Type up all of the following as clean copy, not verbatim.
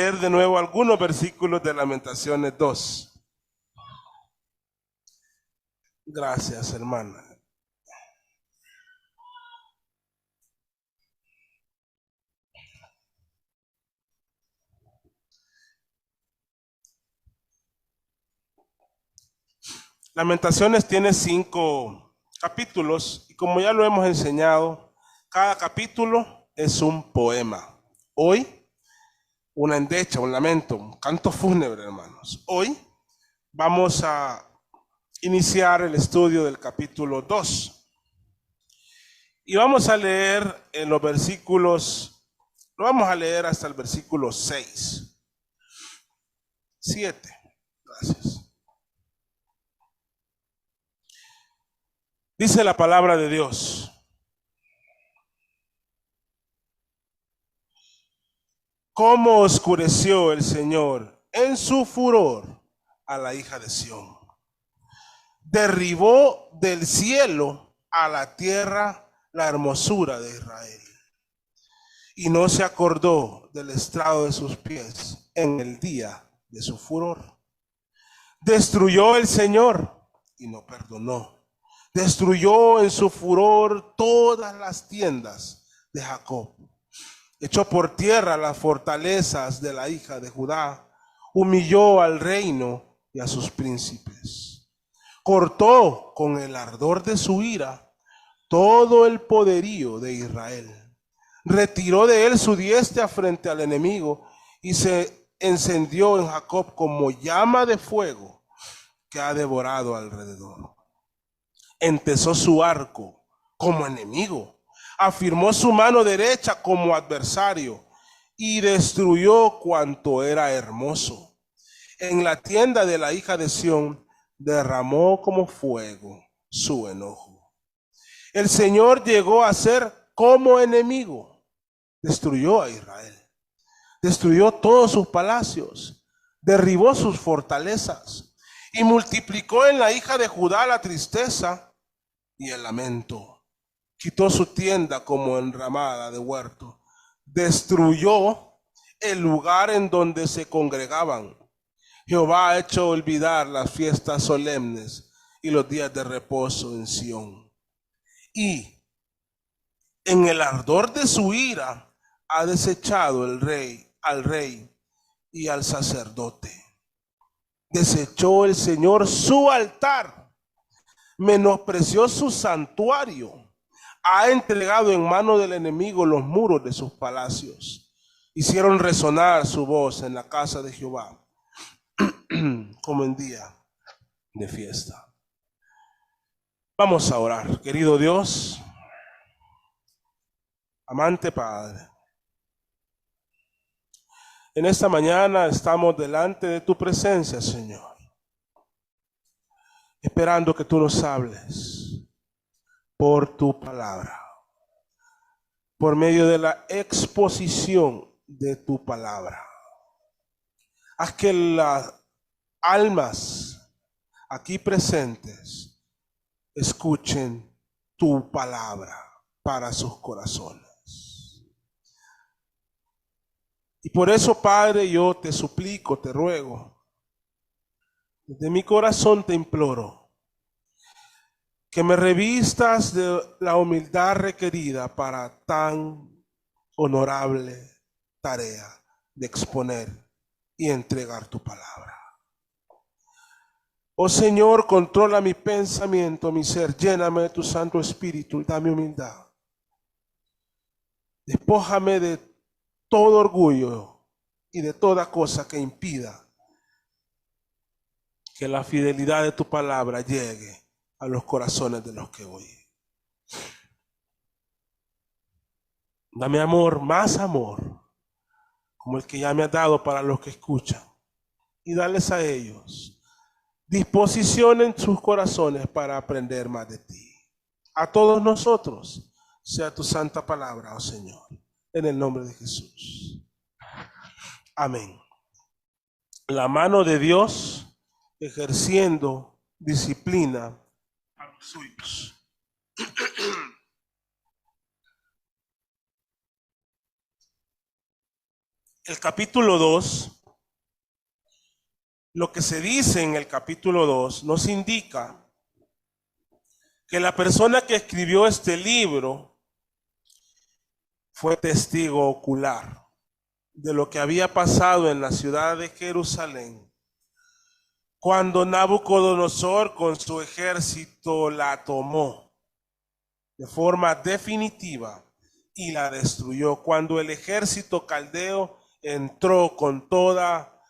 leer de nuevo algunos versículos de Lamentaciones 2. Gracias, hermana. Lamentaciones tiene 5 capítulos y como ya lo hemos enseñado, cada capítulo es un poema. Hoy, una endecha, un lamento, un canto fúnebre, hermanos. Hoy vamos a iniciar el estudio del capítulo 2 y vamos a leer en los versículos, lo vamos a leer hasta el versículo 6, 7. Gracias. Dice la palabra de Dios: cómo oscureció el Señor en su furor a la hija de Sión. Derribó del cielo a la tierra la hermosura de Israel. Y no se acordó del estrado de sus pies en el día de su furor. Destruyó el Señor y no perdonó. Destruyó en su furor todas las tiendas de Jacob. Echó por tierra las fortalezas de la hija de Judá. Humilló al reino y a sus príncipes. Cortó con el ardor de su ira todo el poderío de Israel. Retiró de él su diestra frente al enemigo y se encendió en Jacob como llama de fuego que ha devorado alrededor. Entesó su arco como enemigo, afirmó su mano derecha como adversario y destruyó cuanto era hermoso. En la tienda de la hija de Sión derramó como fuego su enojo. El Señor llegó a ser como enemigo, destruyó a Israel, destruyó todos sus palacios, derribó sus fortalezas y multiplicó en la hija de Judá la tristeza y el lamento. Quitó su tienda como enramada de huerto. Destruyó el lugar en donde se congregaban. Jehová ha hecho olvidar las fiestas solemnes y los días de reposo en Sión. Y en el ardor de su ira ha desechado al rey y al sacerdote. Desechó el Señor su altar. Menospreció su santuario, ha entregado en mano del enemigo los muros de sus palacios. Hicieron resonar su voz en la casa de Jehová, como en día de fiesta. Vamos a orar. Querido Dios, amante Padre, en esta mañana estamos delante de tu presencia, Señor, esperando que tú nos hables por tu palabra, por medio de la exposición de tu palabra. Haz que las almas aquí presentes escuchen tu palabra para sus corazones. Y por eso, Padre, yo te suplico, te ruego, desde mi corazón te imploro, que me revistas de la humildad requerida para tan honorable tarea de exponer y entregar tu palabra. Oh Señor, controla mi pensamiento, mi ser, lléname de tu Santo Espíritu y dame humildad. Despójame de todo orgullo y de toda cosa que impida que la fidelidad de tu palabra llegue a los corazones de los que oyen. Dame amor, más amor, como el que ya me has dado para los que escuchan, y dales a ellos disposición en sus corazones para aprender más de ti. A todos nosotros sea tu santa palabra, oh Señor, en el nombre de Jesús. Amén. La mano de Dios ejerciendo disciplina a los suyos. el capítulo 2, lo que se dice en el capítulo 2 nos indica que la persona que escribió este libro fue testigo ocular de lo que había pasado en la ciudad de Jerusalén cuando Nabucodonosor con su ejército la tomó de forma definitiva y la destruyó, cuando el ejército caldeo entró con toda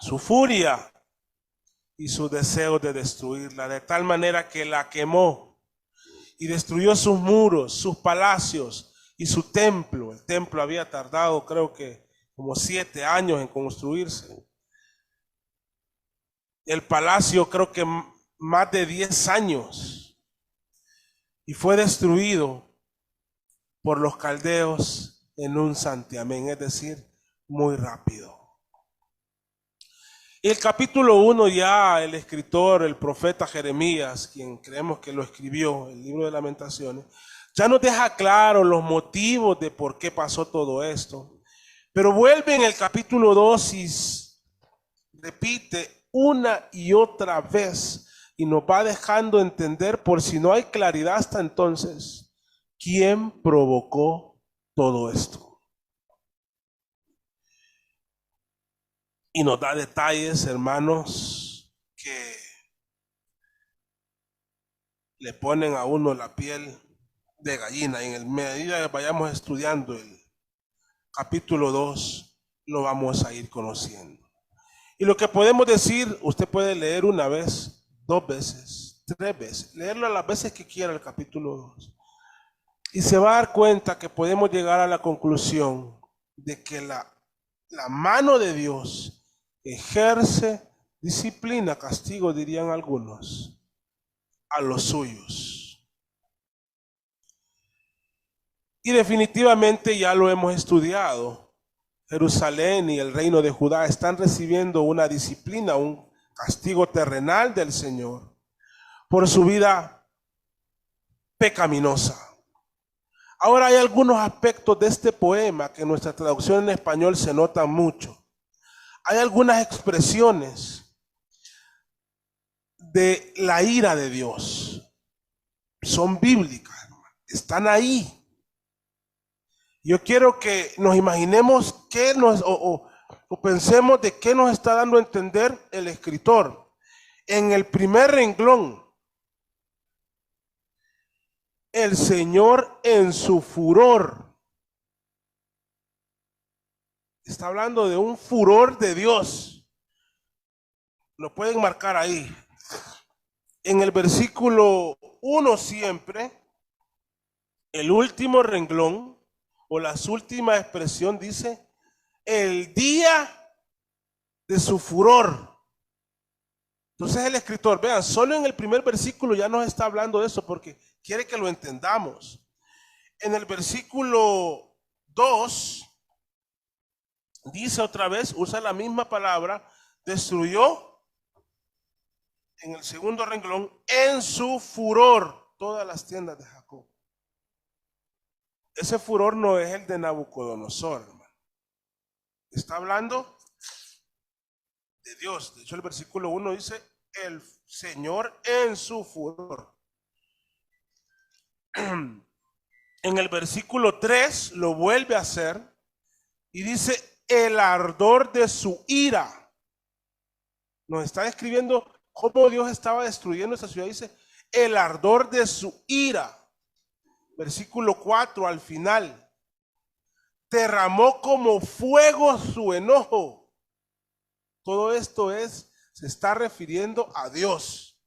su furia y su deseo de destruirla, de tal manera que la quemó y destruyó sus muros, sus palacios y su templo. El templo había tardado, creo que como 7 años en construirse. El palacio creo que más de 10 años. Y fue destruido por los caldeos en un santiamén, es decir, muy rápido. Y el capítulo 1 ya el escritor, el profeta Jeremías, quien creemos que lo escribió, el libro de Lamentaciones, ya nos deja claro los motivos de por qué pasó todo esto. Pero vuelve en el capítulo 2 y repite una y otra vez y nos va dejando entender, por si no hay claridad hasta entonces, quién provocó todo esto. Y nos da detalles, hermanos, que le ponen a uno la piel de gallina. Y en medida que vayamos estudiando el capítulo 2, lo vamos a ir conociendo. Y lo que podemos decir, usted puede leer una vez, 2 veces, 3 veces, leerlo a las veces que quiera el capítulo 2. Y se va a dar cuenta que podemos llegar a la conclusión de que la mano de Dios ejerce disciplina, castigo, dirían algunos, a los suyos. Y definitivamente ya lo hemos estudiado. Jerusalén y el reino de Judá están recibiendo una disciplina, un castigo terrenal del Señor por su vida pecaminosa. Ahora hay algunos aspectos de este poema que en nuestra traducción en español se notan mucho. Hay algunas expresiones de la ira de Dios. Son bíblicas, están ahí. Yo quiero que nos imaginemos qué o pensemos de qué nos está dando a entender el escritor. En el primer renglón, el Señor en su furor. Está hablando de un furor de Dios. Lo pueden marcar ahí. En el versículo 1 siempre, el último renglón o la última expresión dice, el día de su furor. Entonces el escritor, vean, solo en el primer versículo ya nos está hablando de eso porque quiere que lo entendamos. En el versículo 2 dice otra vez, usa la misma palabra, destruyó en el segundo renglón en su furor todas las tiendas de Jacob. Ese furor no es el de Nabucodonosor, hermano. Está hablando de Dios. De hecho, el versículo 1 dice, el Señor en su furor. En el versículo 3 lo vuelve a hacer y dice, el ardor de su ira. Nos está describiendo cómo Dios estaba destruyendo esa ciudad. Dice, el ardor de su ira. Versículo 4 al final. Derramó como fuego su enojo. Todo esto se está refiriendo a Dios.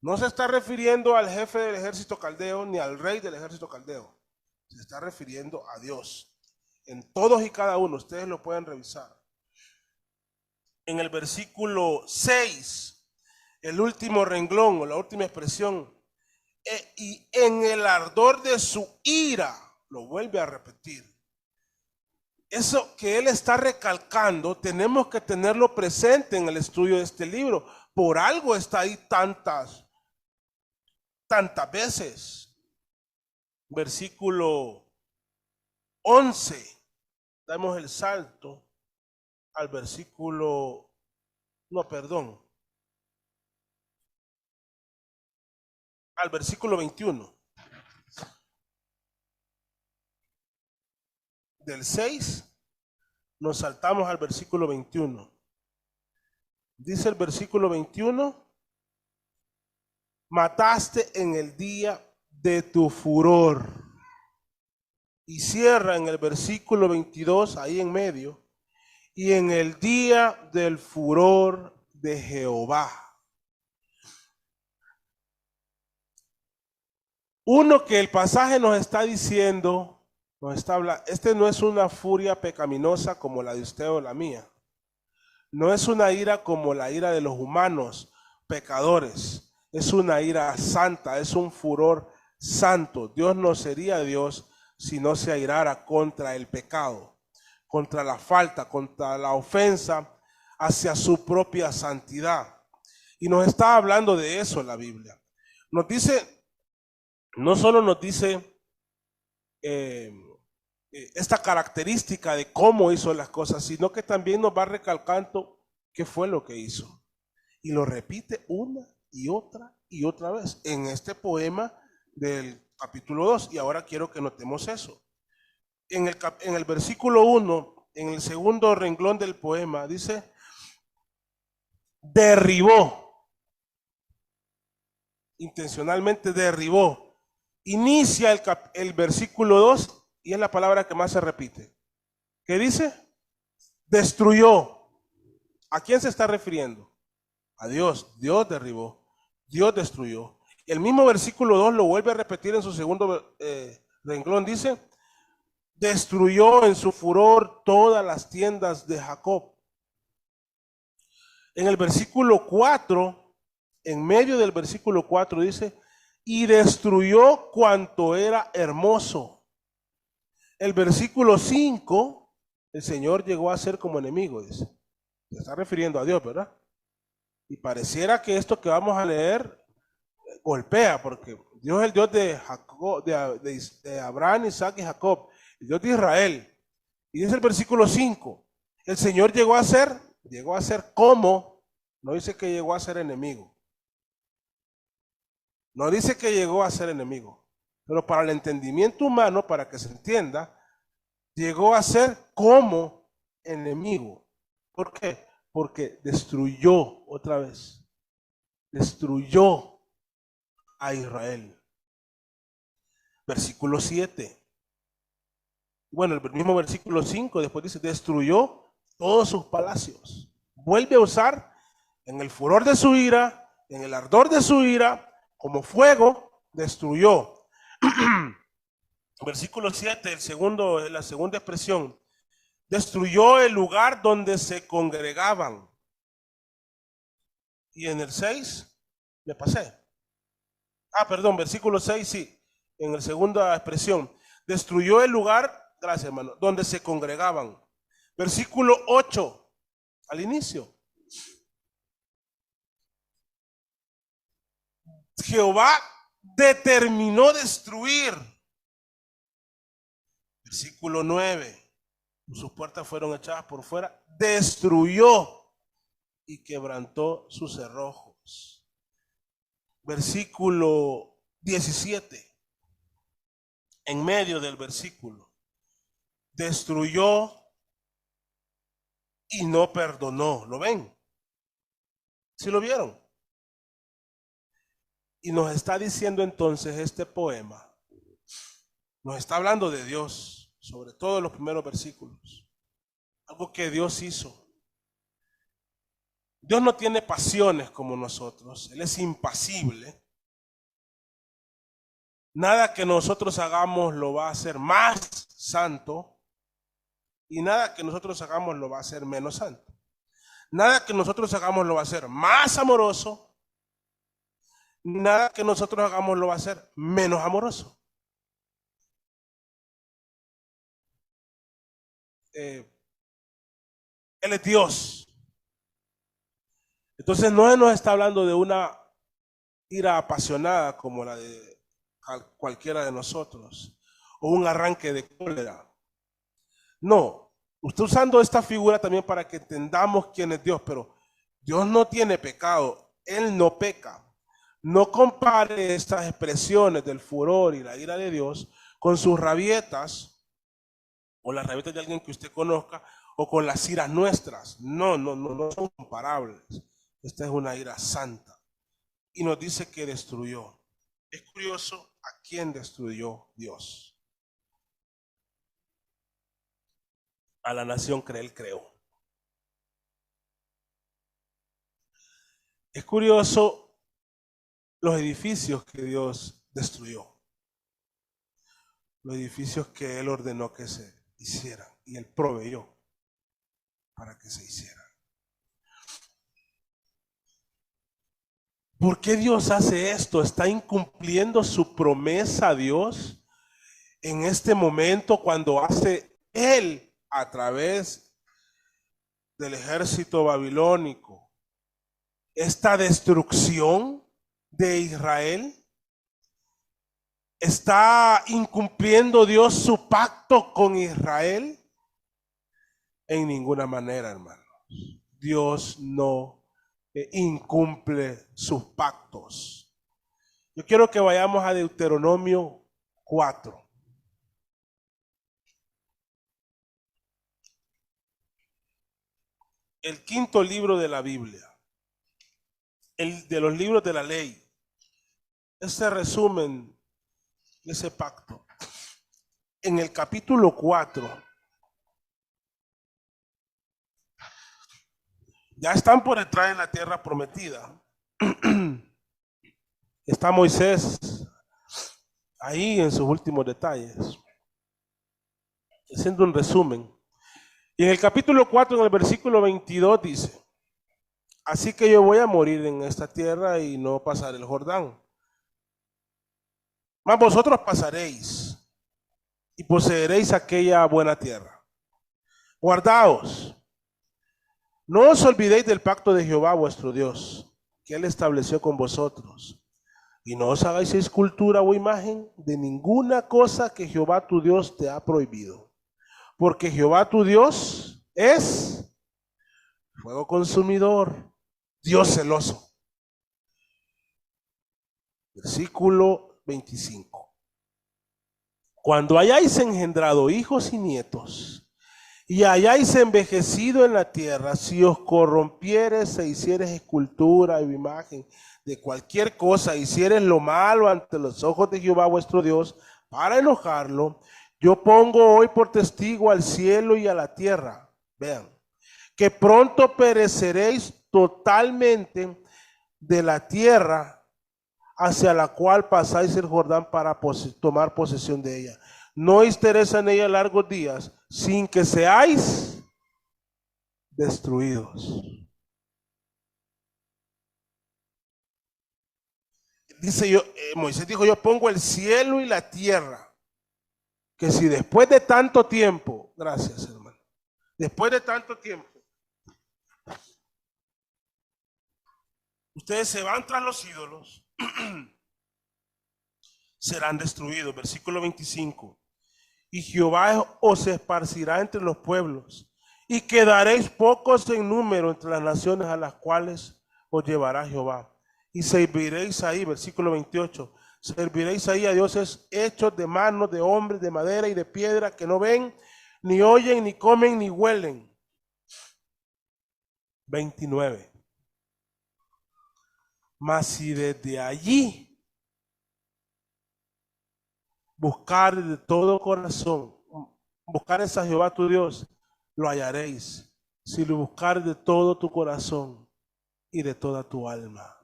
No se está refiriendo al jefe del ejército caldeo ni al rey del ejército caldeo. Se está refiriendo a Dios. En todos y cada uno, ustedes lo pueden revisar. En el versículo 6, el último renglón o la última expresión, y en el ardor de su ira, lo vuelve a repetir. Eso que él está recalcando, tenemos que tenerlo presente en el estudio de este libro. Por algo está ahí tantas veces. Versículo 11. damos el salto al versículo, no, perdón, al versículo 21. Del 6 nos saltamos al versículo 21. Dice el versículo 21, mataste en el día de tu furor. Y cierra en el versículo 22, ahí en medio, y en el día del furor de Jehová. Uno que el pasaje nos está diciendo, nos está hablando, este no es una furia pecaminosa como la de usted o la mía. No es una ira como la ira de los humanos pecadores. Es una ira santa, es un furor santo. Dios no sería Dios si no se airara contra el pecado, contra la falta, contra la ofensa hacia su propia santidad. Y nos está hablando de eso la Biblia. Nos dice, no solo nos dice esta característica de cómo hizo las cosas, sino que también nos va recalcando qué fue lo que hizo. Y lo repite una y otra vez en este poema del capítulo 2. Y ahora quiero que notemos eso. En el versículo 1, en el segundo renglón del poema, dice, derribó, intencionalmente derribó. Inicia el versículo 2 y es la palabra que más se repite. ¿Qué dice? Destruyó. ¿A quién se está refiriendo? A Dios. Dios derribó, Dios destruyó. El mismo versículo 2 lo vuelve a repetir en su segundo renglón. Dice, destruyó en su furor todas las tiendas de Jacob. En el versículo 4, en medio del versículo 4 dice, y destruyó cuanto era hermoso. El versículo 5, el Señor llegó a ser como enemigo, dice. Se está refiriendo a Dios, ¿verdad? Y pareciera que esto que vamos a leer golpea, porque Dios es el Dios de Jacob, de Abraham, Isaac y Jacob, el Dios de Israel. Y dice el versículo 5, el Señor llegó a ser como, no dice que llegó a ser enemigo. No dice que llegó a ser enemigo, pero para el entendimiento humano, para que se entienda, llegó a ser como enemigo. ¿Por qué? Porque destruyó otra vez, destruyó a Israel. Versículo 7. Bueno, el mismo versículo 5 después dice, destruyó todos sus palacios. Vuelve a usar en el furor de su ira, en el ardor de su ira, como fuego, destruyó. Versículo 7, la segunda expresión, destruyó el lugar donde se congregaban. Y en el 6, me pasé. Perdón, versículo 6, sí, en la segunda expresión, destruyó el lugar, gracias hermano, donde se congregaban. Versículo 8, al inicio. Jehová determinó destruir. Versículo 9, sus puertas fueron echadas por fuera, destruyó y quebrantó sus cerrojos. Versículo 17, en medio del versículo, destruyó y no perdonó. ¿Lo ven? ¿Sí lo vieron? Y nos está diciendo entonces este poema, nos está hablando de Dios, sobre todo en los primeros versículos, algo que Dios hizo. Dios no tiene pasiones como nosotros, Él es impasible. Nada que nosotros hagamos lo va a hacer más santo y nada que nosotros hagamos lo va a hacer menos santo. Nada que nosotros hagamos lo va a hacer más amoroso, nada que nosotros hagamos lo va a hacer menos amoroso. Él es Dios. Entonces no nos está hablando de una ira apasionada como la de cualquiera de nosotros, o un arranque de cólera. No, Usted usando esta figura también para que entendamos quién es Dios, pero Dios no tiene pecado, Él no peca. No compare estas expresiones del furor y la ira de Dios con sus rabietas o las rabietas de alguien que usted conozca o con las iras nuestras. No son comparables. Esta es una ira santa. Y nos dice que destruyó. Es curioso a quién destruyó Dios. A la nación que Él creó. Es curioso los edificios que Dios destruyó. Los edificios que Él ordenó que se hicieran y Él proveyó para que se hicieran. ¿Por qué Dios hace esto? ¿Está incumpliendo su promesa a Dios en este momento cuando hace Él a través del ejército babilónico esta destrucción de Israel? ¿Está incumpliendo Dios su pacto con Israel? En ninguna manera, hermanos. Dios no incumple sus pactos. Yo quiero que vayamos a Deuteronomio 4. El quinto libro de la Biblia. El de los libros de la ley. Este resumen de ese pacto. En el capítulo 4. Ya están por entrar en la tierra prometida. Está Moisés ahí en sus últimos detalles, haciendo un resumen. Y en el capítulo 4, en el versículo 22 dice: así que yo voy a morir en esta tierra y no pasar el Jordán. Mas vosotros pasaréis y poseeréis aquella buena tierra. Guardaos, no os olvidéis del pacto de Jehová vuestro Dios, que Él estableció con vosotros. Y no os hagáis escultura o imagen de ninguna cosa que Jehová tu Dios te ha prohibido. Porque Jehová tu Dios es fuego consumidor, Dios celoso. Versículo 25. Cuando hayáis engendrado hijos y nietos, y hayáis envejecido en la tierra, si os corrompieres e hicieres escultura o imagen de cualquier cosa, hicieres lo malo ante los ojos de Jehová vuestro Dios, para enojarlo, yo pongo hoy por testigo al cielo y a la tierra, vean, que pronto pereceréis totalmente de la tierra hacia la cual pasáis el Jordán para tomar posesión de ella. No estaréis en ella largos días, sin que seáis destruidos. Dice Moisés dijo, yo pongo el cielo y la tierra, que si después de tanto tiempo, gracias hermano, después de tanto tiempo, ustedes se van tras los ídolos, serán destruidos. Versículo 25. Y Jehová os esparcirá entre los pueblos, y quedaréis pocos en número entre las naciones a las cuales os llevará Jehová. Y serviréis ahí, versículo 28, serviréis ahí a dioses hechos de manos de hombres, de madera y de piedra, que no ven, ni oyen, ni comen, ni huelen. 29. Mas si desde allí buscar de todo corazón, buscares a Jehová tu Dios, lo hallaréis, si lo buscares de todo tu corazón y de toda tu alma.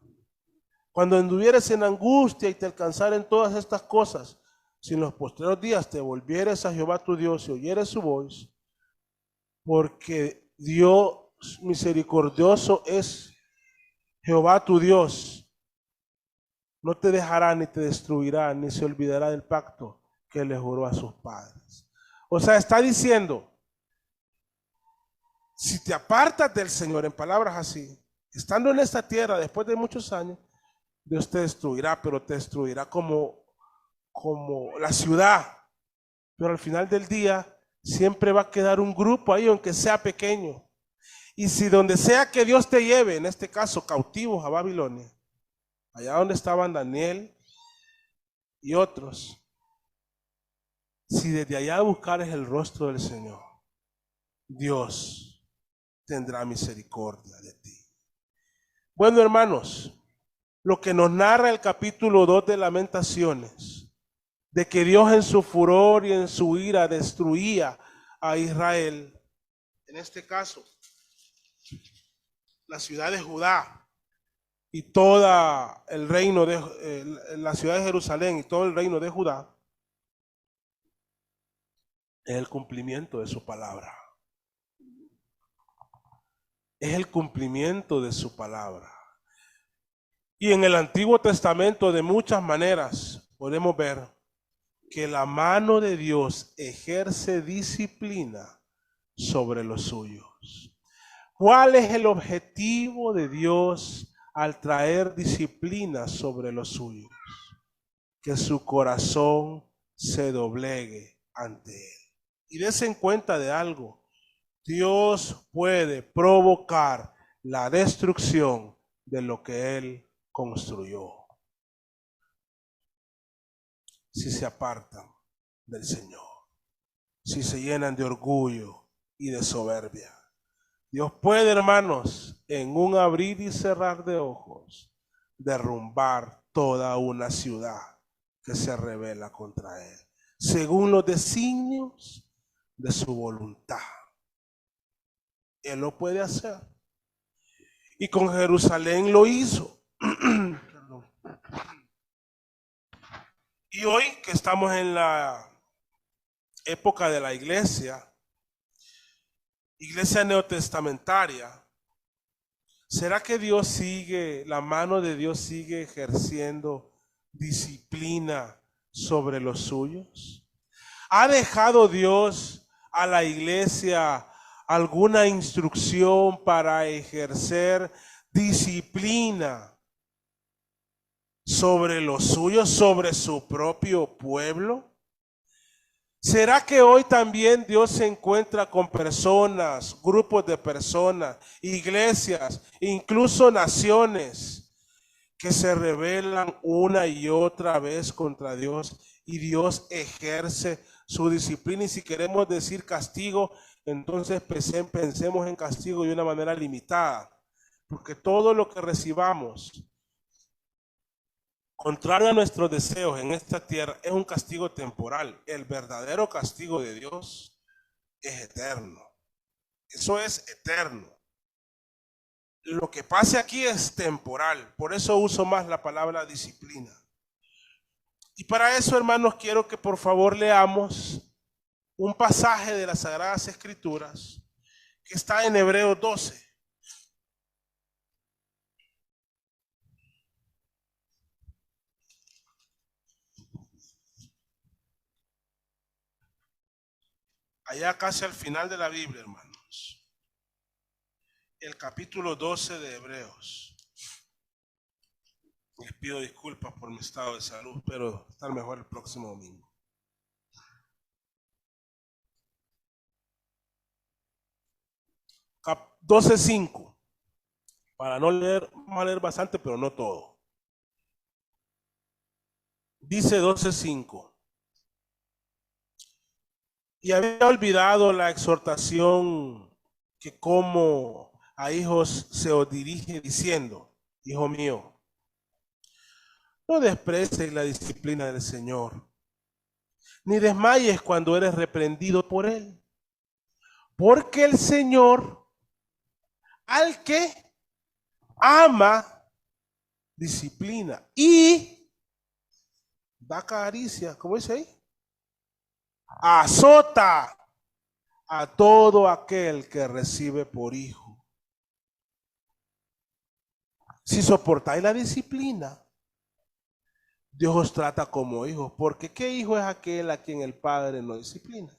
Cuando anduvieres en angustia y te alcanzaren todas estas cosas, si en los postreros días te volvieres a Jehová tu Dios y oyeres su voz, porque Dios misericordioso es Jehová tu Dios, no te dejará ni te destruirá, ni se olvidará del pacto que le juró a sus padres. O sea, está diciendo, si te apartas del Señor, en palabras así, estando en esta tierra después de muchos años, Dios te destruirá, pero te destruirá como la ciudad. Pero al final del día, siempre va a quedar un grupo ahí, aunque sea pequeño. Y si donde sea que Dios te lleve, en este caso cautivos a Babilonia, allá donde estaban Daniel y otros, si desde allá buscares el rostro del Señor, Dios tendrá misericordia de ti. Bueno, hermanos, lo que nos narra el capítulo 2 de Lamentaciones, de que Dios en su furor y en su ira destruía a Israel, en este caso, la ciudad de Judá y toda el reino de la ciudad de Jerusalén y todo el reino de Judá, es el cumplimiento de su palabra. Es el cumplimiento de su palabra. Y en el Antiguo Testamento de muchas maneras podemos ver que la mano de Dios ejerce disciplina sobre los suyos. ¿Cuál es el objetivo de Dios al traer disciplina sobre los suyos? Que su corazón se doblegue ante Él. Y desen cuenta de algo. Dios puede provocar la destrucción de lo que Él construyó, si se apartan del Señor, si se llenan de orgullo y de soberbia. Dios puede, hermanos, en un abrir y cerrar de ojos, derrumbar toda una ciudad que se rebela contra Él, según los designios de su voluntad. Él lo puede hacer. Y con Jerusalén lo hizo. Y hoy que estamos en la época de la iglesia neotestamentaria, ¿será que Dios sigue, la mano de Dios sigue ejerciendo disciplina sobre los suyos? ¿Ha dejado Dios a la iglesia alguna instrucción para ejercer disciplina sobre los suyos, sobre su propio pueblo? ¿Será que hoy también Dios se encuentra con personas, grupos de personas, iglesias, incluso naciones que se rebelan una y otra vez contra Dios y Dios ejerce su disciplina? Y si queremos decir castigo, entonces pensemos en castigo de una manera limitada, porque todo lo que recibamos contrario a nuestros deseos en esta tierra es un castigo temporal. El verdadero castigo de Dios es eterno. Eso es eterno. Lo que pase aquí es temporal. Por eso uso más la palabra disciplina. Y para eso, hermanos, quiero que por favor leamos un pasaje de las Sagradas Escrituras que está en Hebreos 12. Allá casi al final de la Biblia, hermanos. El capítulo 12 de Hebreos. Les pido disculpas por mi estado de salud, pero estar mejor el próximo domingo. 12:5. Para no leer, vamos a leer bastante, pero no todo. Dice 12:5. Y había olvidado la exhortación que como a hijos se os dirige diciendo: hijo mío, no desprecies la disciplina del Señor, ni desmayes cuando eres reprendido por Él. Porque el Señor, al que ama, disciplina y da caricia, ¿cómo dice ahí? Azota a todo aquel que recibe por hijo. Si soportáis la disciplina, Dios os trata como hijos, porque ¿qué hijo es aquel a quien el Padre no disciplina?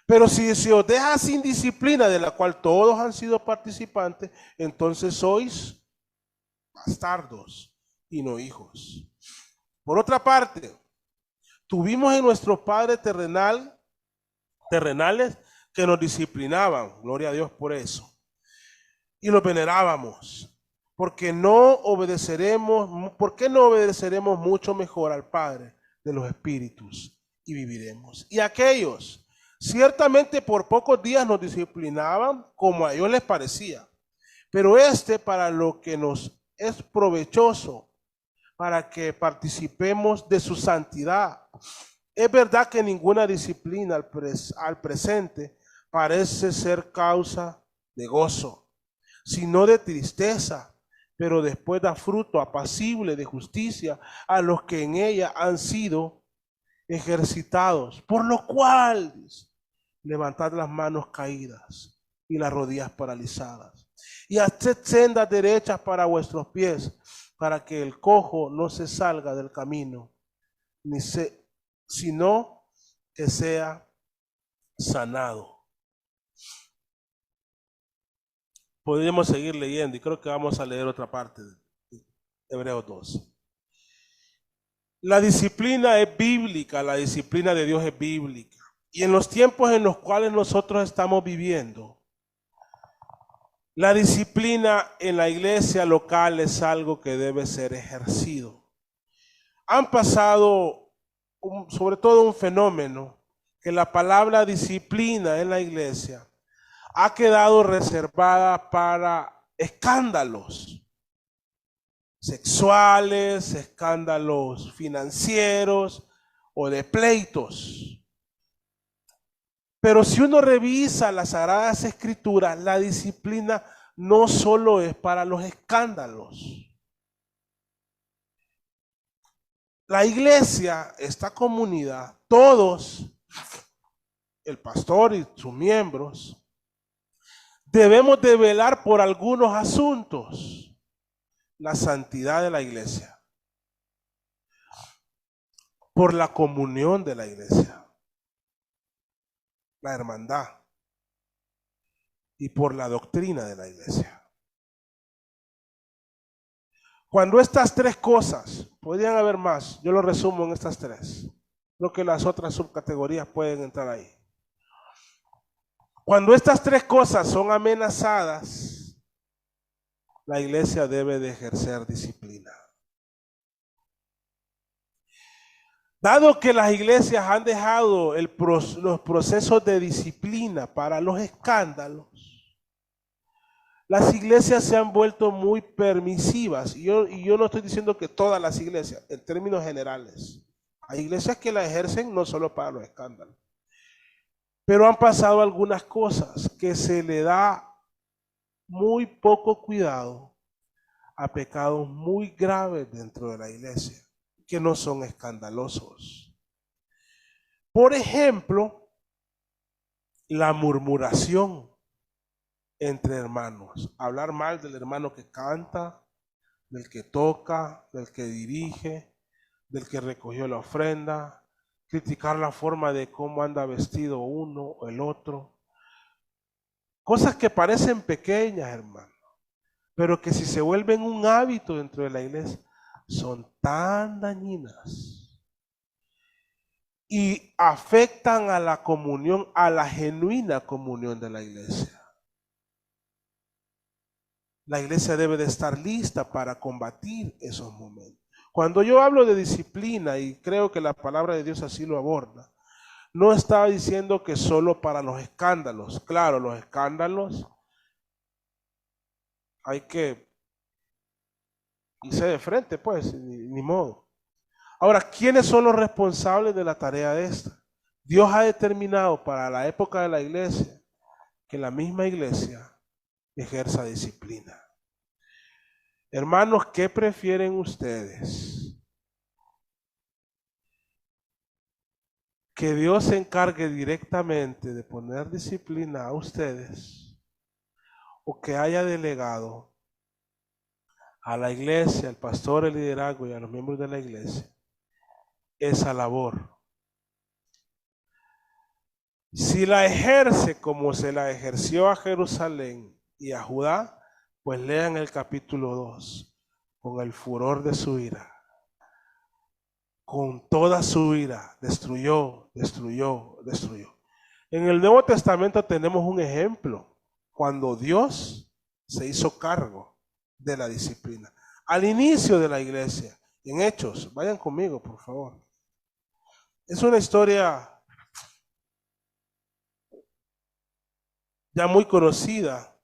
Pero si os deja sin disciplina, de la cual todos han sido participantes, entonces sois bastardos y no hijos. Por otra parte, tuvimos en nuestro Padre terrenal terrenales que nos disciplinaban, gloria a Dios por eso, y los venerábamos. ¿Por qué no obedeceremos mucho mejor al Padre de los espíritus y viviremos? Y aquellos, ciertamente por pocos días nos disciplinaban como a ellos les parecía, pero para lo que nos es provechoso, para que participemos de su santidad. Es verdad que ninguna disciplina al presente parece ser causa de gozo, sino de tristeza, pero después da fruto apacible de justicia a los que en ella han sido ejercitados. Por lo cual, levantad las manos caídas y las rodillas paralizadas, y haced sendas derechas para vuestros pies, para que el cojo no se salga del camino, sino que sea sanado. Podríamos seguir leyendo y creo que vamos a leer otra parte de Hebreos 12. La disciplina es bíblica, la disciplina de Dios es bíblica. Y en los tiempos en los cuales nosotros estamos viviendo, la disciplina en la iglesia local es algo que debe ser ejercido. Han pasado, sobre todo un fenómeno, que la palabra disciplina en la iglesia ha quedado reservada para escándalos sexuales, escándalos financieros o de pleitos. Pero si uno revisa las Sagradas Escrituras, la disciplina no solo es para los escándalos. La iglesia, esta comunidad, todos, el pastor y sus miembros, debemos de velar por algunos asuntos. La santidad de la iglesia, por la comunión de la iglesia, la hermandad y por la doctrina de la iglesia. Cuando estas tres cosas, podrían haber más, yo lo resumo en estas tres, creo que las otras subcategorías pueden entrar ahí. Cuando estas tres cosas son amenazadas, la iglesia debe de ejercer disciplina. Dado que las iglesias han dejado los procesos de disciplina para los escándalos, las iglesias se han vuelto muy permisivas. Y yo no estoy diciendo que todas las iglesias, en términos generales. Hay iglesias que la ejercen no solo para los escándalos. Pero han pasado algunas cosas que se le da muy poco cuidado a pecados muy graves dentro de la iglesia, que no son escandalosos. Por ejemplo, la murmuración entre hermanos. Hablar mal del hermano que canta, del que toca, del que dirige, del que recogió la ofrenda, criticar la forma de cómo anda vestido uno o el otro. Cosas que parecen pequeñas, hermano, pero que si se vuelven un hábito dentro de la iglesia, son tan dañinas y afectan a la comunión, a la genuina comunión de la iglesia. La iglesia debe de estar lista para combatir esos momentos. Cuando yo hablo de disciplina, y creo que la palabra de Dios así lo aborda, no está diciendo que solo para los escándalos. Claro, los escándalos hay que irse de frente, pues, ni modo. Ahora, ¿quiénes son los responsables de la tarea de esta? Dios ha determinado para la época de la iglesia que la misma iglesia ejerza disciplina. Hermanos, ¿qué prefieren ustedes? ¿Que Dios se encargue directamente de poner disciplina a ustedes o que haya delegado a la iglesia, al pastor, el liderazgo y a los miembros de la iglesia esa labor? Si la ejerce como se la ejerció a Jerusalén y a Judá, pues lean el capítulo 2, con el furor de su ira. Con toda su ira, destruyó. En el Nuevo Testamento tenemos un ejemplo cuando Dios se hizo cargo de la disciplina. Al inicio de la iglesia, en Hechos, vayan conmigo, por favor. Es una historia ya muy conocida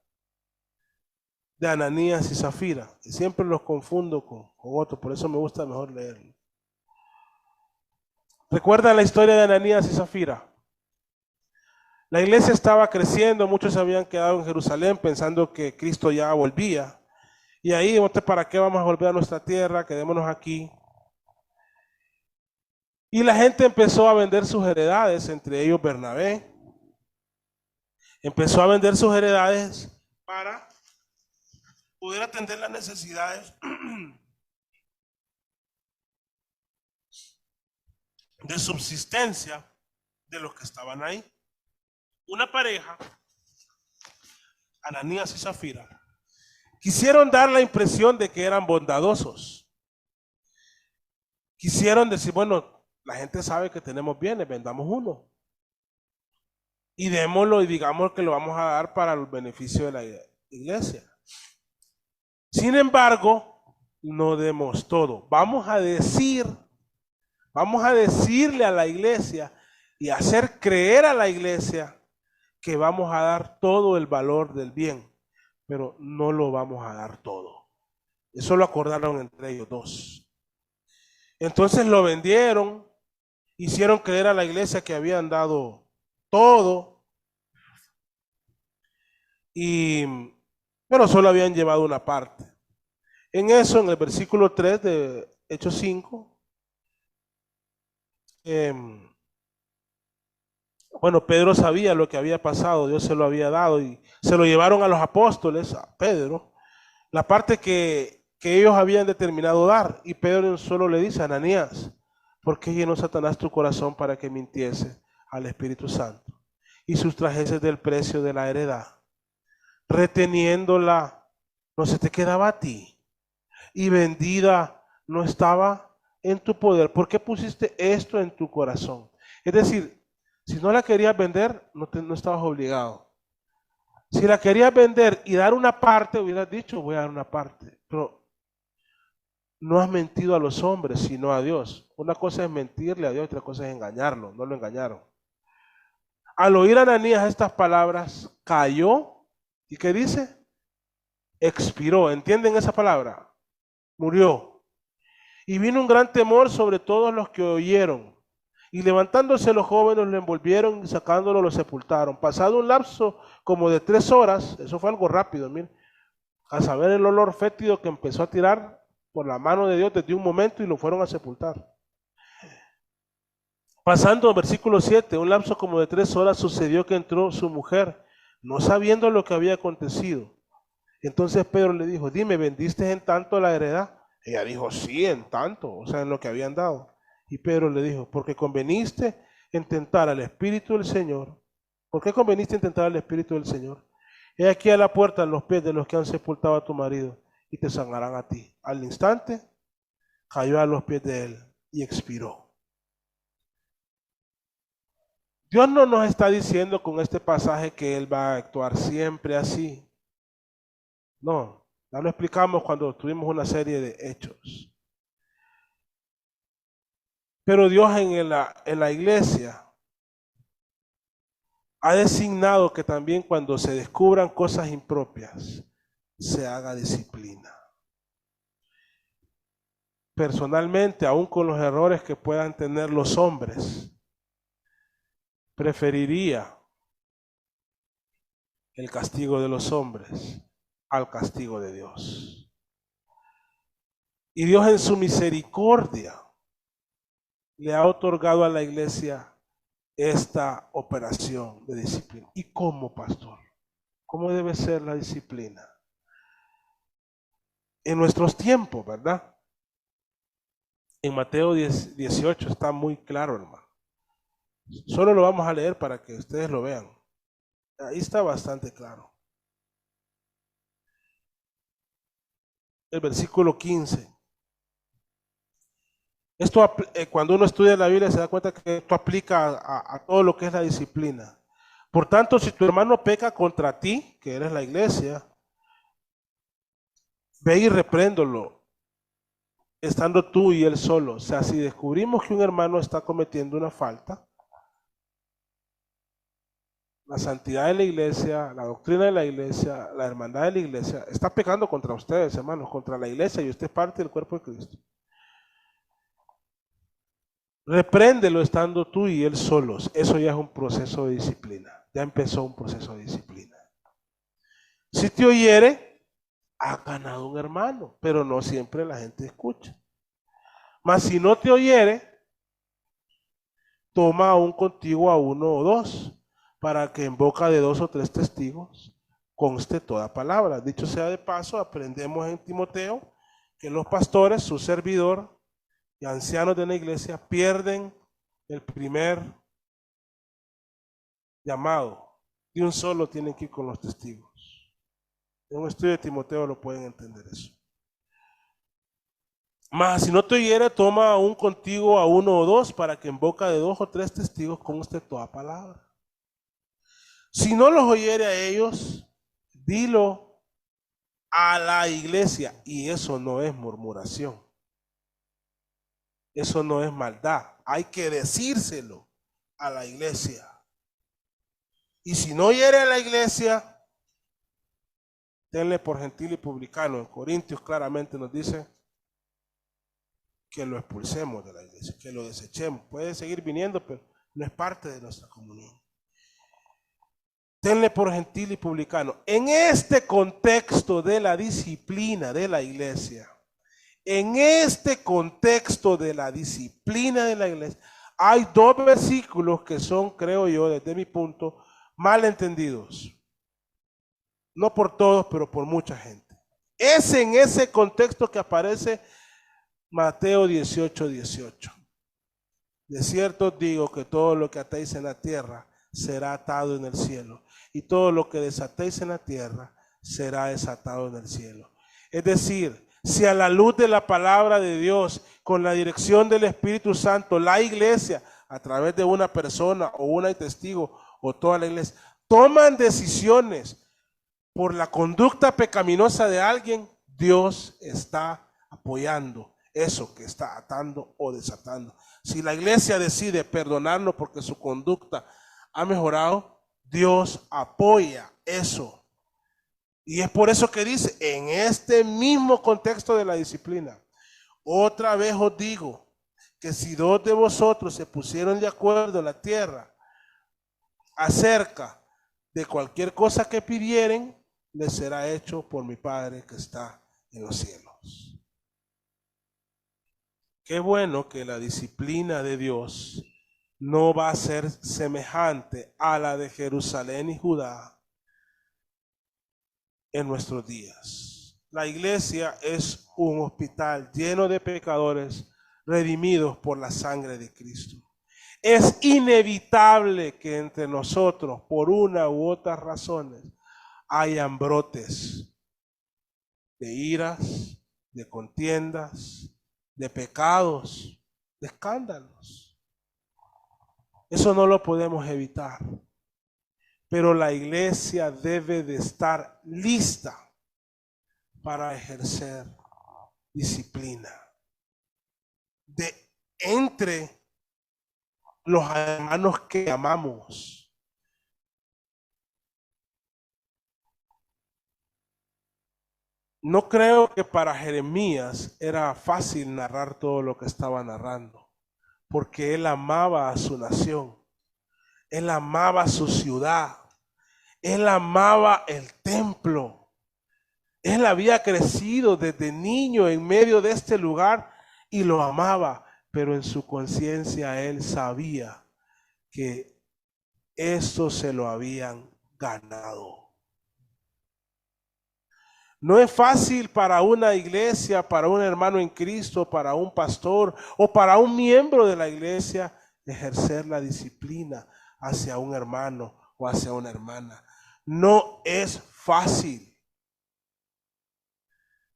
de Ananías y Zafira. Y siempre los confundo con otros, por eso me gusta mejor leerlo. ¿Recuerdan la historia de Ananías y Zafira? La iglesia estaba creciendo, muchos se habían quedado en Jerusalén pensando que Cristo ya volvía. Y ahí, ¿para qué vamos a volver a nuestra tierra? Quedémonos aquí. Y la gente empezó a vender sus heredades, entre ellos Bernabé. Empezó a vender sus heredades para poder atender las necesidades de subsistencia de los que estaban ahí. Una pareja, Ananías y Zafira, quisieron dar la impresión de que eran bondadosos. Quisieron decir, bueno, la gente sabe que tenemos bienes, vendamos uno. Y démoslo y digamos que lo vamos a dar para el beneficio de la iglesia. Sin embargo, no demos todo. Vamos a decirle a la iglesia y hacer creer a la iglesia que vamos a dar todo el valor del bien, pero no lo vamos a dar todo. Eso lo acordaron entre ellos dos. Entonces lo vendieron, hicieron creer a la iglesia que habían dado todo, pero solo habían llevado una parte. En eso, en el versículo 3 de Hechos 5, bueno, Pedro sabía lo que había pasado, Dios se lo había dado y se lo llevaron a los apóstoles, a Pedro, la parte que ellos habían determinado dar. Y Pedro solo le dice a Ananías, ¿por qué llenó Satanás tu corazón para que mintiese al Espíritu Santo y sustrajeses del precio de la heredad? Reteniéndola, no se te quedaba a ti, y vendida no estaba en tu poder. ¿Por qué pusiste esto en tu corazón? Es decir, si no la querías vender, no estabas obligado. Si la querías vender y dar una parte, hubieras dicho, voy a dar una parte. Pero no has mentido a los hombres, sino a Dios. Una cosa es mentirle a Dios, otra cosa es engañarlo. No lo engañaron. Al oír a Ananías estas palabras, cayó. ¿Y qué dice? Expiró. ¿Entienden esa palabra? Murió. Y vino un gran temor sobre todos los que oyeron. Y levantándose los jóvenes lo envolvieron y sacándolo lo sepultaron. Pasado un lapso como de 3 horas, eso fue algo rápido, miren, a saber el olor fétido que empezó a tirar por la mano de Dios desde un momento y lo fueron a sepultar. Pasando al versículo 7, un lapso como de 3 horas sucedió que entró su mujer, no sabiendo lo que había acontecido. Entonces Pedro le dijo, dime, ¿vendiste en tanto la heredad? Ella dijo, sí, en tanto, o sea, en lo que habían dado. Y Pedro le dijo, porque conveniste en tentar al Espíritu del Señor. ¿Por qué conveniste en tentar al Espíritu del Señor? He aquí a la puerta los pies de los que han sepultado a tu marido y te sanarán a ti. Al instante cayó a los pies de él y expiró. Dios no nos está diciendo con este pasaje que Él va a actuar siempre así. No, ya lo explicamos cuando tuvimos una serie de hechos. Pero Dios en la iglesia ha designado que también cuando se descubran cosas impropias, se haga disciplina. Personalmente, aún con los errores que puedan tener los hombres, preferiría el castigo de los hombres al castigo de Dios. Y Dios en su misericordia le ha otorgado a la iglesia esta operación de disciplina. ¿Y cómo, pastor? ¿Cómo debe ser la disciplina? En nuestros tiempos, ¿verdad? En Mateo 18 está muy claro, hermano. Solo lo vamos a leer para que ustedes lo vean. Ahí está bastante claro. El versículo 15. Esto, cuando uno estudia la Biblia se da cuenta que esto aplica a todo lo que es la disciplina. Por tanto, si tu hermano peca contra ti, que eres la iglesia, ve y repréndolo, estando tú y él solo. O sea, si descubrimos que un hermano está cometiendo una falta, la santidad de la iglesia, la doctrina de la iglesia, la hermandad de la iglesia, está pecando contra ustedes, hermanos, contra la iglesia, y usted es parte del cuerpo de Cristo. Repréndelo estando tú y él solos. Eso ya es un proceso de disciplina. Ya empezó un proceso de disciplina. Si te oyere, has ganado un hermano, pero no siempre la gente escucha. Mas si no te oyere, toma aún contigo a uno o dos, para que en boca de dos o tres testigos conste toda palabra. Dicho sea de paso, aprendemos en Timoteo que los pastores, su servidor y ancianos de la iglesia pierden el primer llamado. De un solo tienen que ir con los testigos. En un estudio de Timoteo lo pueden entender eso. Mas si no te oyere, toma aún contigo a uno o dos, para que en boca de dos o tres testigos conste toda palabra. Si no los oyere a ellos, dilo a la iglesia. Y eso no es murmuración. Eso no es maldad. Hay que decírselo a la iglesia. Y si no oyere a la iglesia, tenle por gentil y publicano. En Corintios claramente nos dice que lo expulsemos de la iglesia, que lo desechemos. Puede seguir viniendo, pero no es parte de nuestra comunión. Tenle por gentil y publicano. En este contexto de la disciplina de la iglesia, en este contexto de la disciplina de la iglesia, hay dos versículos que son, creo yo, desde mi punto, mal entendidos. No por todos, pero por mucha gente. Es en ese contexto que aparece Mateo 18:18. De cierto digo que todo lo que atéis en la tierra será atado en el cielo, y todo lo que desatéis en la tierra será desatado en el cielo. Es decir, si a la luz de la palabra de Dios, con la dirección del Espíritu Santo, la iglesia, a través de una persona o una testigo o toda la iglesia, toman decisiones por la conducta pecaminosa de alguien, Dios está apoyando eso que está atando o desatando. Si la iglesia decide perdonarlo porque su conducta ha mejorado, Dios apoya eso. Y es por eso que dice, en este mismo contexto de la disciplina, otra vez os digo, que si dos de vosotros se pusieron de acuerdo en la tierra acerca de cualquier cosa que pidieren, les será hecho por mi Padre que está en los cielos. Qué bueno que la disciplina de Dios no va a ser semejante a la de Jerusalén y Judá en nuestros días. La iglesia es un hospital lleno de pecadores redimidos por la sangre de Cristo. Es inevitable que entre nosotros, por una u otras razones, hayan brotes de iras, de contiendas, de pecados, de escándalos. Eso no lo podemos evitar. Pero la iglesia debe de estar lista para ejercer disciplina. Entre los hermanos que amamos. No creo que para Jeremías era fácil narrar todo lo que estaba narrando, porque él amaba a su nación, él amaba su ciudad, él amaba el templo. Él había crecido desde niño en medio de este lugar y lo amaba, pero en su conciencia él sabía que esto se lo habían ganado. No es fácil para una iglesia, para un hermano en Cristo, para un pastor o para un miembro de la iglesia ejercer la disciplina hacia un hermano o hacia una hermana. No es fácil,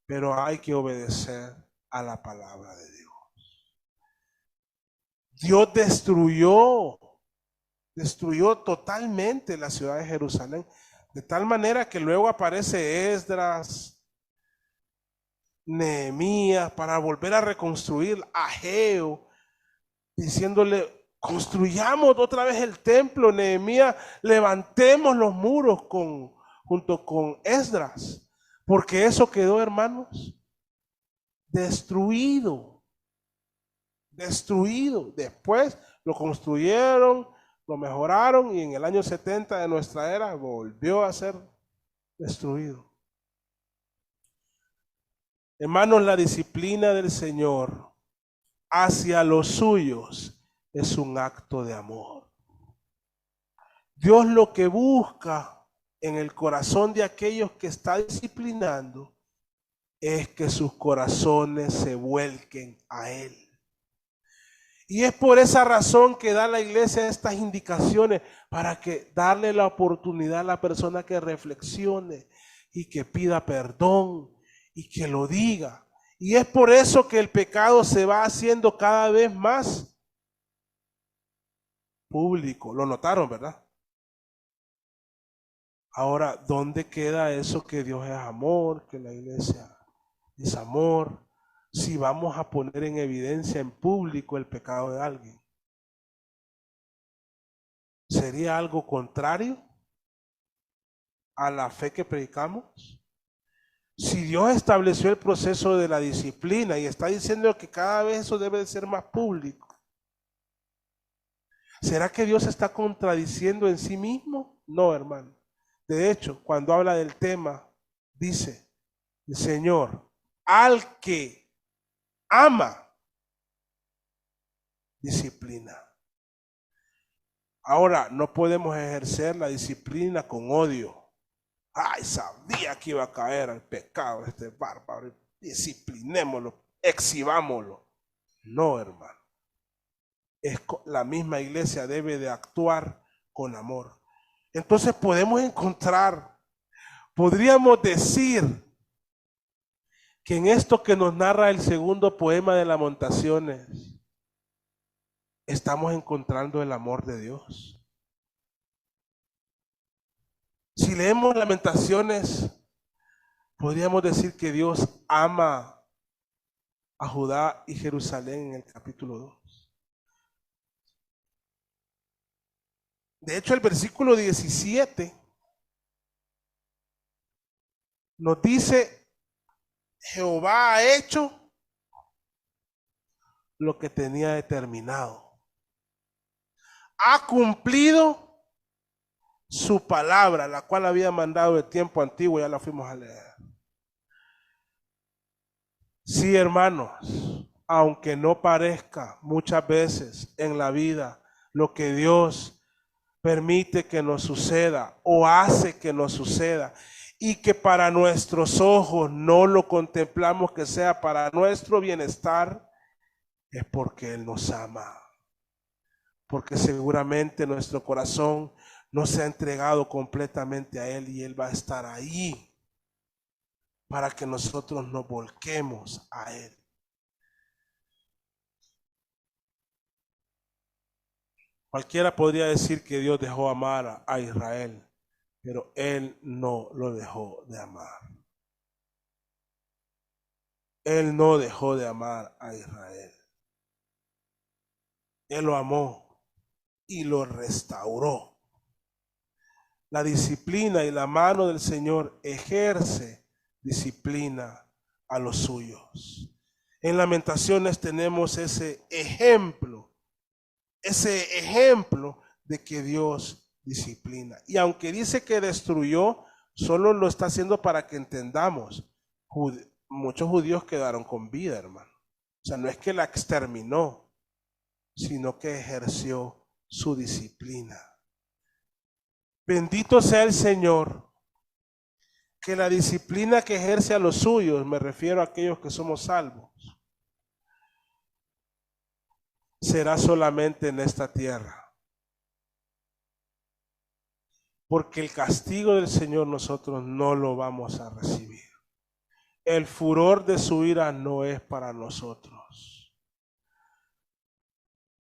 pero hay que obedecer a la palabra de Dios. Dios destruyó Destruyó totalmente la ciudad de Jerusalén, de tal manera que luego aparece Esdras, Nehemías, para volver a reconstruir, Ageo, diciéndole, construyamos otra vez el templo, Nehemías, levantemos los muros junto con Esdras, porque eso quedó, hermanos, destruido. Después lo construyeron, lo mejoraron, y en el año 70 de nuestra era volvió a ser destruido. Hermanos, la disciplina del Señor hacia los suyos es un acto de amor. Dios lo que busca en el corazón de aquellos que está disciplinando es que sus corazones se vuelquen a Él. Y es por esa razón que da la iglesia estas indicaciones, para que darle la oportunidad a la persona que reflexione y que pida perdón y que lo diga. Y es por eso que el pecado se va haciendo cada vez más público. Lo notaron, ¿verdad? Ahora, ¿dónde queda eso que Dios es amor, que la iglesia es amor, si vamos a poner en evidencia en público el pecado de alguien? ¿Sería algo contrario a la fe que predicamos? Si Dios estableció el proceso de la disciplina y está diciendo que cada vez eso debe de ser más público, ¿será que Dios está contradiciendo en sí mismo? No, hermano. De hecho, cuando habla del tema, dice el Señor, al que ama, disciplina. Ahora, no podemos ejercer la disciplina con odio. Ay, sabía que iba a caer al pecado este bárbaro. Disciplinémoslo, exhibámoslo. No, hermano. La misma iglesia debe de actuar con amor. Entonces podríamos decir que en esto que nos narra el segundo poema de Lamentaciones, estamos encontrando el amor de Dios. Si leemos Lamentaciones, podríamos decir que Dios ama a Judá y Jerusalén en el capítulo 2. De hecho, el versículo 17 nos dice, Jehová ha hecho lo que tenía determinado. Ha cumplido su palabra, la cual había mandado de tiempo antiguo, ya la fuimos a leer. Sí, hermanos, aunque no parezca muchas veces en la vida lo que Dios permite que nos suceda o hace que nos suceda, y que para nuestros ojos no lo contemplamos que sea para nuestro bienestar, es porque Él nos ama. Porque seguramente nuestro corazón no se ha entregado completamente a Él, y Él va a estar ahí para que nosotros nos volquemos a Él. Cualquiera podría decir que Dios dejó amar a Israel, pero Él no lo dejó de amar. Él no dejó de amar a Israel. Él lo amó y lo restauró. La disciplina y la mano del Señor ejerce disciplina a los suyos. En Lamentaciones tenemos ese ejemplo de que Dios disciplina. Y aunque dice que destruyó, solo lo está haciendo para que entendamos. Muchos judíos quedaron con vida, hermano. O sea, no es que la exterminó, sino que ejerció su disciplina. Bendito sea el Señor, que la disciplina que ejerce a los suyos, me refiero a aquellos que somos salvos, será solamente en esta tierra. Porque el castigo del Señor nosotros no lo vamos a recibir. El furor de su ira no es para nosotros.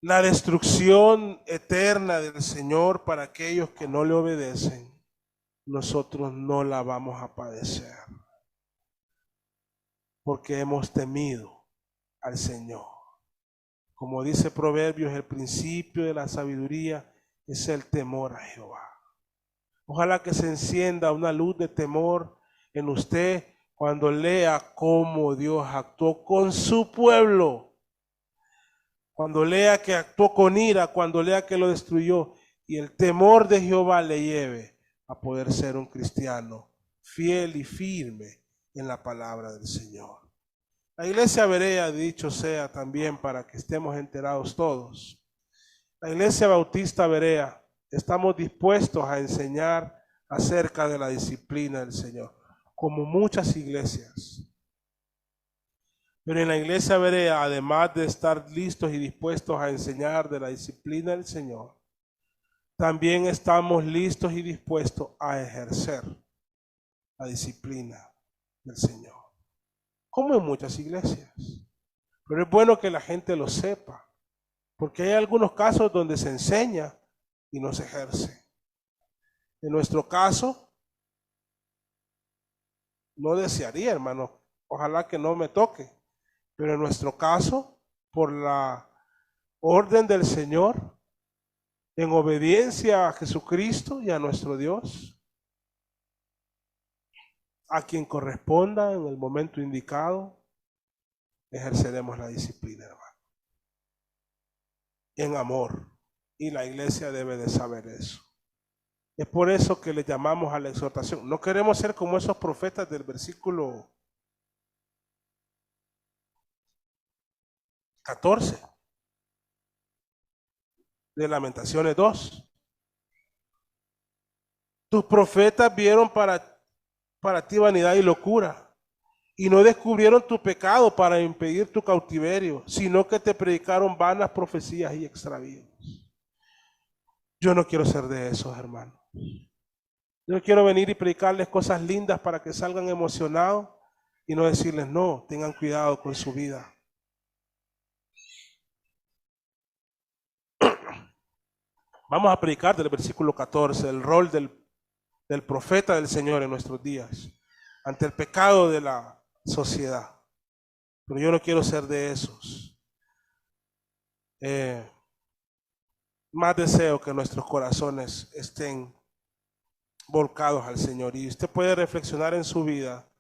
la destrucción eterna del Señor para aquellos que no le obedecen, nosotros no la vamos a padecer, porque hemos temido al Señor. Como dice Proverbios, el principio de la sabiduría es el temor a Jehová. Ojalá que se encienda una luz de temor en usted cuando lea cómo Dios actuó con su pueblo, cuando lea que actuó con ira, cuando lea que lo destruyó, y el temor de Jehová le lleve a poder ser un cristiano fiel y firme en la palabra del Señor. La iglesia Berea, dicho sea también para que estemos enterados todos, la iglesia Bautista Berea, estamos dispuestos a enseñar acerca de la disciplina del Señor, como muchas iglesias. Pero en la iglesia Berea, además de estar listos y dispuestos a enseñar de la disciplina del Señor, también estamos listos y dispuestos a ejercer la disciplina del Señor, como en muchas iglesias. Pero es bueno que la gente lo sepa, porque hay algunos casos donde se enseña y no se ejerce. En nuestro caso, no desearía, hermano, ojalá que no me toque, pero en nuestro caso, por la orden del Señor, en obediencia a Jesucristo y a nuestro Dios, a quien corresponda en el momento indicado, ejerceremos la disciplina, hermano, en amor, y la iglesia debe de saber eso. Es por eso que le llamamos a la exhortación. No queremos ser como esos profetas del versículo 14 de Lamentaciones 2. Tus profetas vieron para ti vanidad y locura, y no descubrieron tu pecado para impedir tu cautiverio, sino que te predicaron vanas profecías y extravíos. Yo no quiero ser de esos, hermanos. Yo no quiero venir y predicarles cosas lindas para que salgan emocionados y no decirles, no, tengan cuidado con su vida. Vamos a predicar del versículo 14, el rol del profeta del Señor en nuestros días, ante el pecado de la sociedad. Pero yo no quiero ser de esos. Más deseo que nuestros corazones estén volcados al Señor. Y usted puede reflexionar en su vida.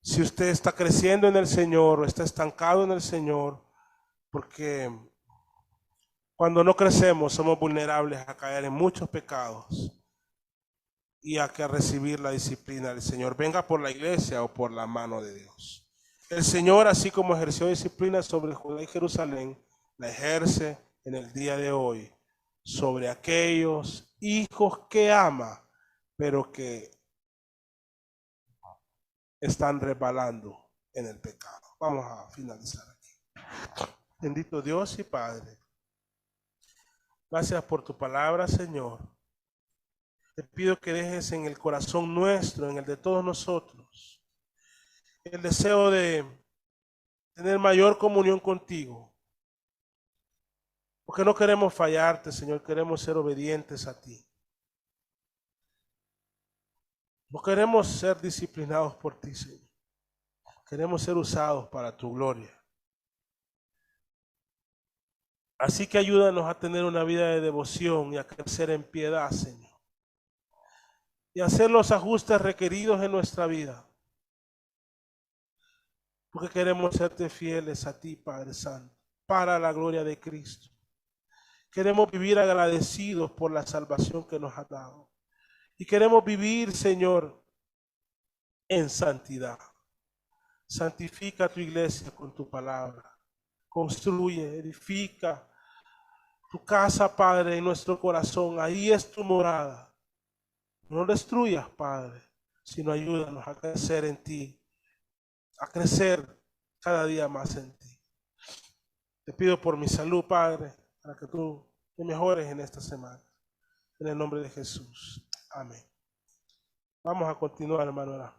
Si usted está creciendo en el Señor o está estancado en el Señor, porque cuando no crecemos somos vulnerables a caer en muchos pecados y a que recibir la disciplina del Señor, venga por la iglesia o por la mano de Dios. El Señor, así como ejerció disciplina sobre Judá y Jerusalén, la ejerce en el día de hoy sobre aquellos hijos que ama, pero que están resbalando en el pecado. Vamos a finalizar aquí. Bendito Dios y Padre, gracias por tu palabra, Señor. Te pido que dejes en el corazón nuestro, en el de todos nosotros, el deseo de tener mayor comunión contigo. Porque no queremos fallarte, Señor, queremos ser obedientes a ti. No queremos ser disciplinados por ti, Señor. Queremos ser usados para tu gloria. Así que ayúdanos a tener una vida de devoción y a crecer en piedad, Señor. Y hacer los ajustes requeridos en nuestra vida. Porque queremos serte fieles a ti, Padre Santo, para la gloria de Cristo. Queremos vivir agradecidos por la salvación que nos has dado. Y queremos vivir, Señor, en santidad. Santifica tu iglesia con tu palabra. Construye, edifica tu casa, Padre, en nuestro corazón. Ahí es tu morada. No destruyas, Padre, sino ayúdanos a crecer en ti, a crecer cada día más en ti. Te pido por mi salud, Padre, para que tú me mejores en esta semana. En el nombre de Jesús. Amén. Vamos a continuar, hermano.